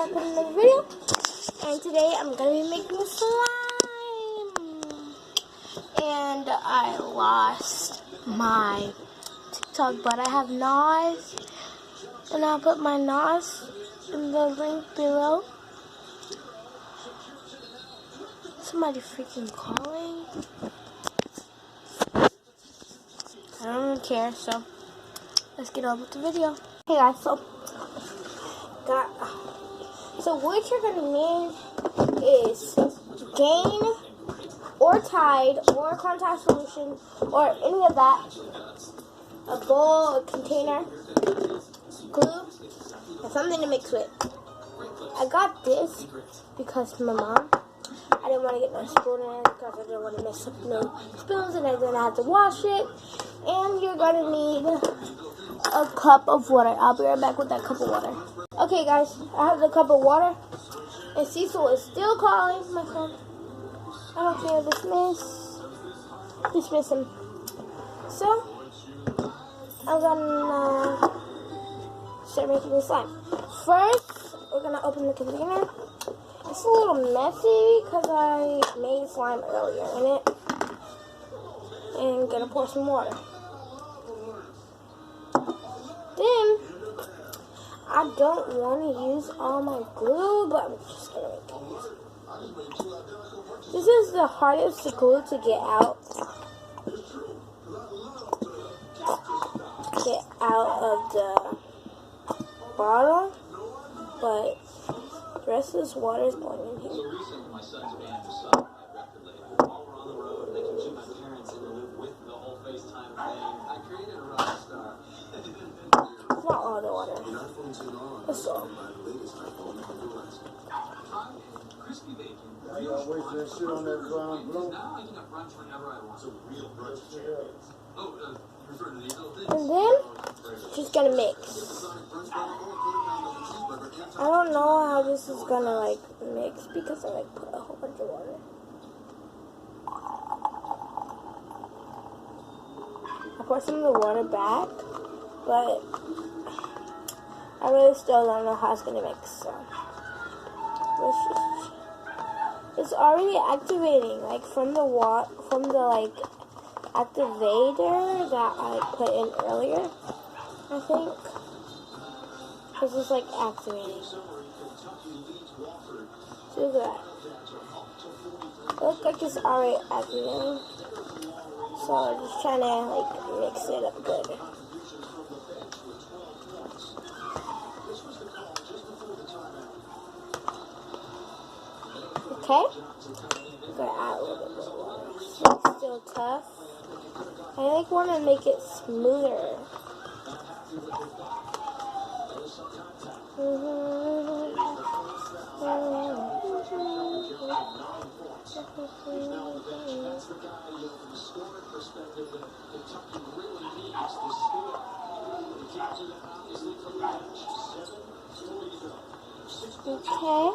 back with another video, and today I'm gonna be making slime. And I lost my TikTok, but I have noizz, and I'll put my noizz in the link below. Somebody freaking calling. I don't really care, so let's get on with the video. Hey guys, so what you're gonna need is Gain or Tide or contact solution or any of that, a bowl, a container, glue, and something to mix with. I got this because my mom, I didn't want to get no spoon in it because I didn't want to mess up no spoons, and then I had to wash it. And you're gonna need a cup of water. I'll be right back with that cup of water. Okay guys, I have the cup of water, and Cecil is still calling my phone. I don't care, dismiss him. So I'm gonna start making the slime. First, we're gonna open the container. It's a little messy because I made slime earlier in it, and gonna pour some water. Then, I don't want to use all my glue, but I'm just going to make it. This is the hardest glue to get out. Of the bottle, but the rest of this water is going in here. Not all the water. That's all. And then just gonna mix. I don't know how this is gonna mix because I put a whole bunch of water. I poured some of the water back, but I really still don't know how it's gonna mix. So it's already activating, from the activator that I put in earlier, I think. Because it's activating. So look at that. It looks like it's already activating. So I'm just trying to mix it up good. Okay. I'm gonna add a little bit more water. It's still tough. I want to make it smoother. Okay.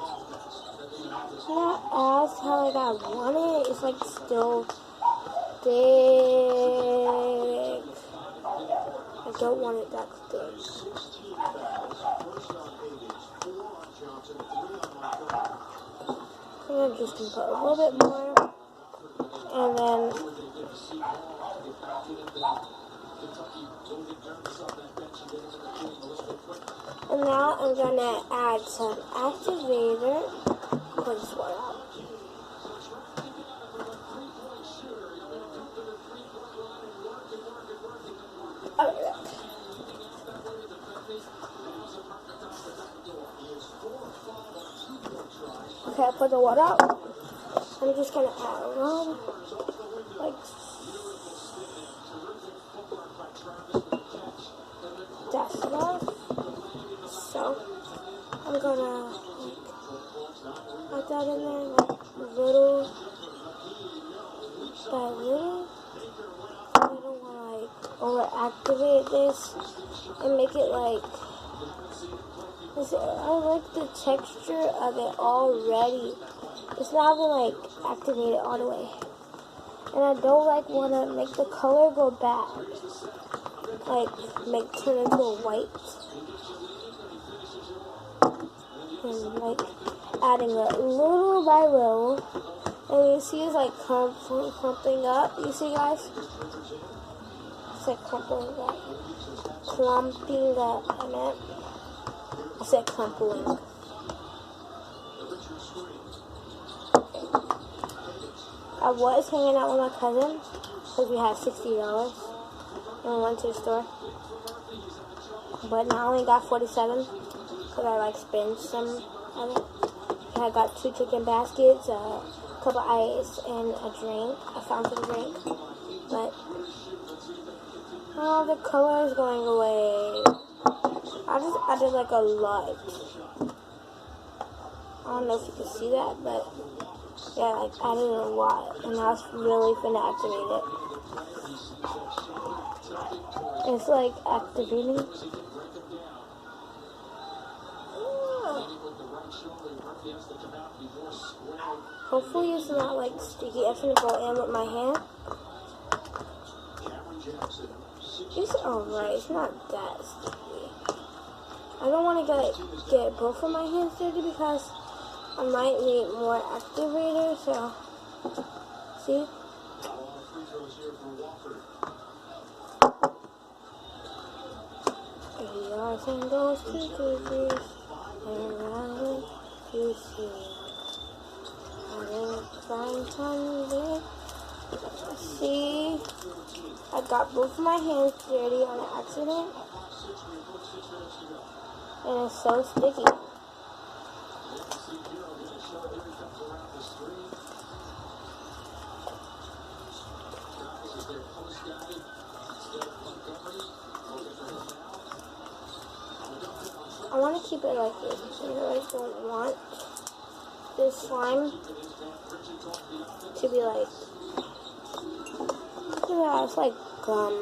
Not as how I want it. It's still thick. I don't want it that thick. I'm just gonna put a little bit more, and then now I'm gonna add some activator. Pour this water out. Okay, I put the water out. I'm just gonna add a little, that's enough. So I'm gonna add that in there, little by little. I don't want to overactivate this and make it I like the texture of it already. It's not even activated all the way. And I don't want to make the color go bad. Turn into a white. and like adding it little by little. And you see it's like clumping up. You see, guys? It's like clumping up. Clumping up. I said clumping. I was hanging out with my cousin because we had $60 and we went to the store. But now I only got 47 because I like spent some of it. I got 2 chicken baskets, a cup of ice, and a drink. I found some drink. But the color is going away. I just added like a lot. I don't know if you can see that, but yeah, like added a lot. And now it's really finna activate it. It's like activating. Hopefully it's not like sticky. I'm gonna go in with my hand. It's alright. It's not that sticky. I don't want to get both of my hands dirty because I might need more activator. So, see? We are singles to and around you see. See, I got both of my hands dirty on accident, and it's so sticky. I want to keep it like this because I don't want this slime to be like, look at that, it's like gum.